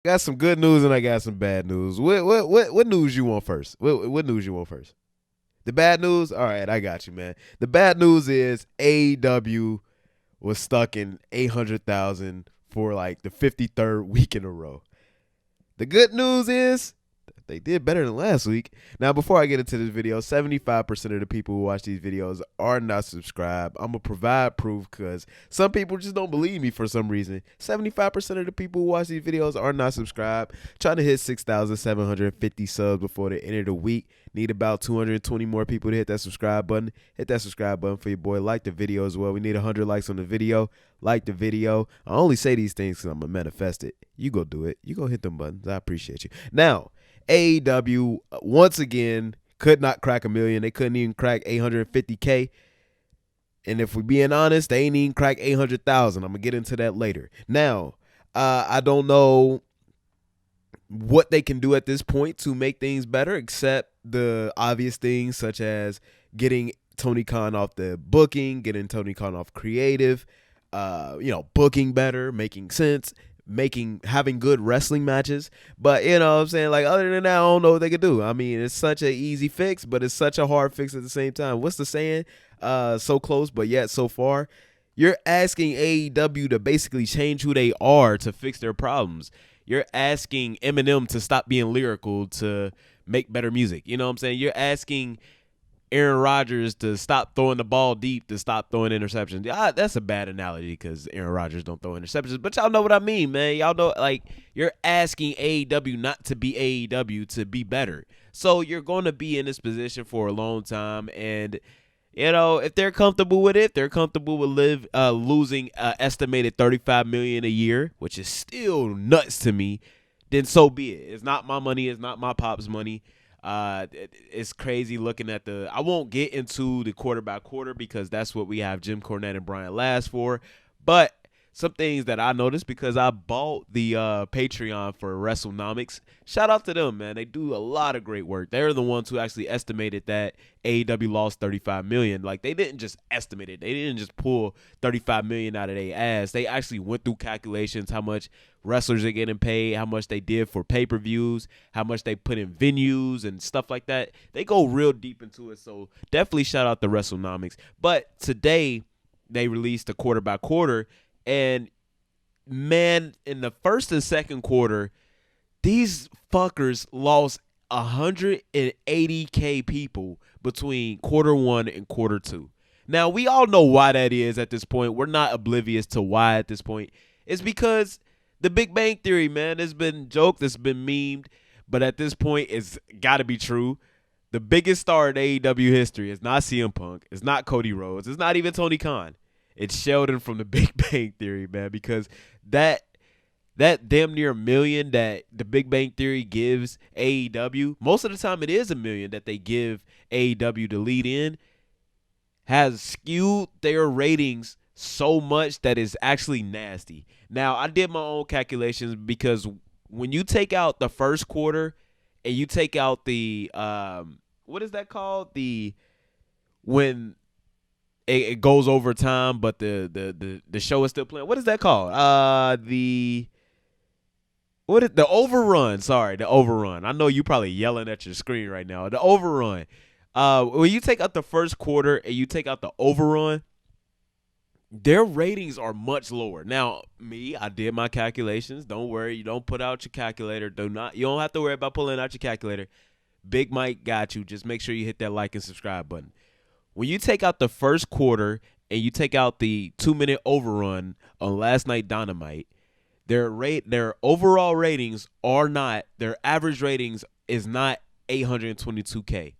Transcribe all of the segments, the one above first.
Got some good news and I got some bad news. What news you want first? What news you want first? The bad news? All right, I got you, man. The bad news is AEW was stuck in 800,000 for like the 53rd week in a row. The good news is they did better than last week. Now, before I get into this video, 75% of the people who watch these videos are not subscribed. I'm going to provide proof because some people just don't believe me for some reason. 75% of the people who watch these videos are not subscribed. Trying to hit 6,750 subs before the end of the week. Need about 220 more people to hit that subscribe button. Hit that subscribe button for your boy. Like the video as well. We need 100 likes on the video. Like the video. I only say these things because I'm going to manifest it. You go do it. You go hit them buttons. I appreciate you. Now, AEW once again could not crack 1 million. They couldn't even crack 850K. And if we're being honest, they ain't even crack 800,000. I'm gonna get into that later. Now, I don't know what they can do at this point to make things better, except the obvious things such as getting Tony Khan off the booking, getting Tony Khan off creative, booking better, making sense, having good wrestling matches. But you know what I'm saying, like, other than that, I don't know what they could do. I mean, it's such an easy fix, but it's such a hard fix at the same time. What's the saying? So close but yet so far. You're asking AEW to basically change who they are to fix their problems. You're asking Eminem to stop being lyrical to make better music. You know what I'm saying? You're asking Aaron Rodgers to stop throwing the ball deep, to stop throwing interceptions. That's a bad analogy because Aaron Rodgers don't throw interceptions, but y'all know what I mean, man. Y'all know, like, you're asking AEW not to be AEW, to be better. So you're going to be in this position for a long time, and you know, if they're comfortable with it, they're comfortable with losing estimated $35 million a year, which is still nuts to me, then so be it. It's not my money. It's not my pop's money. It's crazy looking at I won't get into the quarter by quarter because that's what we have Jim Cornette and Brian Last for. But some things that I noticed because I bought the Patreon for WrestleNomics. Shout out to them, man. They do a lot of great work. They're the ones who actually estimated that AEW lost $35 million. Like, they didn't just estimate it. They didn't just pull $35 million out of their ass. They actually went through calculations, how much wrestlers are getting paid, how much they did for pay-per-views, how much they put in venues and stuff like that. They go real deep into it. So definitely shout out to WrestleNomics. But today they released a quarter by quarter. And, man, in the first and second quarter, these fuckers lost 180K people between quarter one and quarter two. Now, we all know why that is at this point. We're not oblivious to why at this point. It's because the Big Bang Theory, man, has been joked, it's been memed, but at this point, it's got to be true. The biggest star in AEW history is not CM Punk. It's not Cody Rhodes. It's not even Tony Khan. It's Sheldon from the Big Bang Theory, man, because that damn near $1 million that the Big Bang Theory gives AEW, most of the time it is $1 million that they give AEW to lead in, has skewed their ratings so much that it's actually nasty. Now, I did my own calculations because when you take out the first quarter and you take out the what is that called? When it goes over time, but the show is still playing. What is that called? The overrun? Sorry, the overrun. I know you probably yelling at your screen right now. The overrun. When you take out the first quarter and you take out the overrun, their ratings are much lower. Now, I did my calculations. Don't worry, you don't put out your calculator. You don't have to worry about pulling out your calculator. Big Mike got you. Just make sure you hit that like and subscribe button. When you take out the first quarter and you take out the 2-minute overrun on last night Dynamite, their overall ratings are not, their average ratings is not 822K.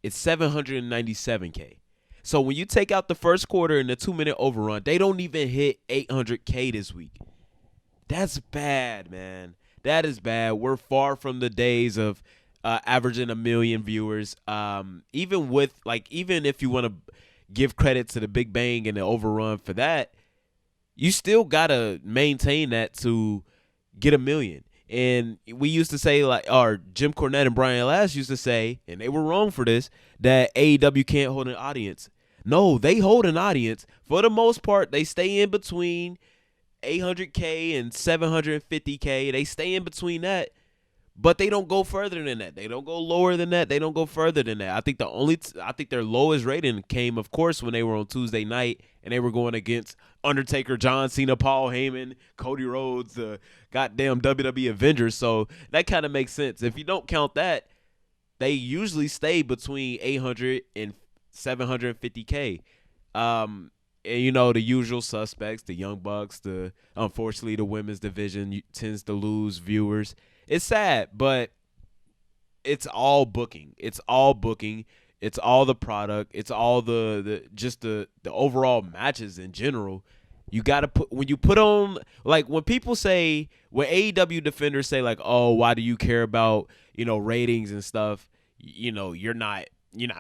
It's 797K. So when you take out the first quarter and the 2-minute overrun, they don't even hit 800K this week. That's bad, man. That is bad. We're far from the days of averaging 1 million viewers. Even if you want to give credit to the Big Bang and the overrun for that, you still gotta maintain that to get 1 million. And we used to say, or Jim Cornette and Brian Last used to say, and they were wrong for this, that AEW can't hold an audience. No, they hold an audience. For the most part, they stay in between 800K and 750K. They stay in between that, but they don't go further than that. They don't go lower than that. They don't go further than that. I think I think their lowest rating came, of course, when they were on Tuesday night and they were going against Undertaker, John Cena, Paul Heyman, Cody Rhodes, the goddamn WWE Avengers. So that kind of makes sense. If you don't count that, they usually stay between 800 and 750K. And the usual suspects, the Young Bucks, unfortunately the women's division tends to lose viewers. It's sad, but it's all booking. It's all booking. It's all the product. It's all the overall matches in general. You got to when you put on, like, when people say, when AEW defenders say, like, oh, why do you care about, ratings and stuff? You're not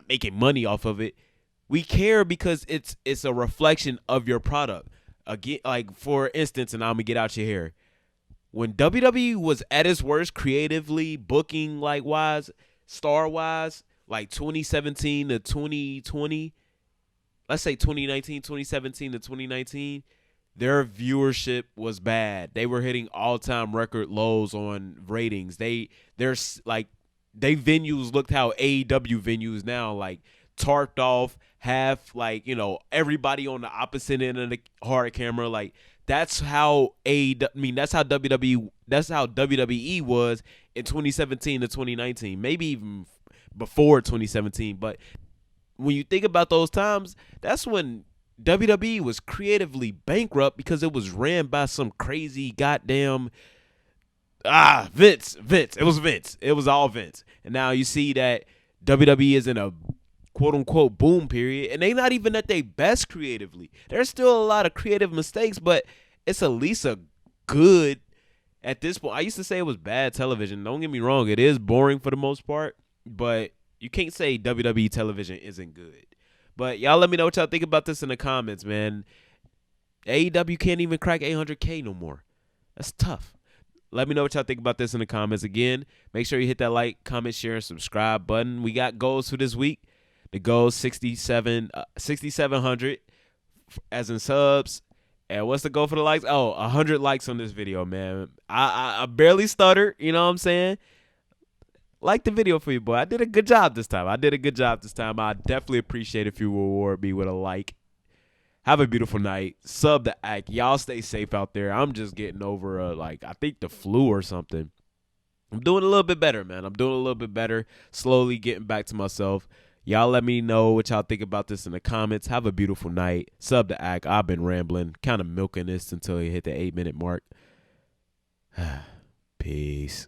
making money off of it. We care because it's a reflection of your product. Again, like, for instance, and I'm gonna get out your hair. When WWE was at its worst creatively, booking like wise, star wise, like 2017 to 2020, let's say 2019, 2017 to 2019, their viewership was bad. They were hitting all-time record lows on ratings. They venues looked how AEW venues now, like, tarped off, half, like, everybody on the opposite end of the hard camera. Like, that's how that's how WWE was in 2017 to 2019, maybe even before 2017. But when you think about those times, that's when WWE was creatively bankrupt because it was ran by some crazy goddamn Vince. It was Vince. It was all Vince. And now you see that WWE is in a quote unquote boom period, and they not even at their best creatively. There's still a lot of creative mistakes, but it's at least a good at this point. I used to say it was bad television. Don't get me wrong, it is boring for the most part, but you can't say WWE television isn't good. But y'all let me know what y'all think about this in the comments, man. AEW can't even crack 800K no more. That's tough. Let me know what y'all think about this in the comments. Again, make sure you hit that like, comment, share, and subscribe button. We got goals for this week. The goal 6,700 as in subs. And what's the goal for the likes? Oh, 100 likes on this video, man. I barely stuttered. You know what I'm saying? Like the video for you, boy. I did a good job this time. I definitely appreciate if you reward me with a like. Have a beautiful night. Sub the act. Y'all stay safe out there. I'm just getting over I think the flu or something. I'm doing a little bit better, man. I'm doing a little bit better. Slowly getting back to myself. Y'all let me know what y'all think about this in the comments. Have a beautiful night. Sub the act. I've been rambling, kind of milking this until you hit the 8-minute mark. Peace.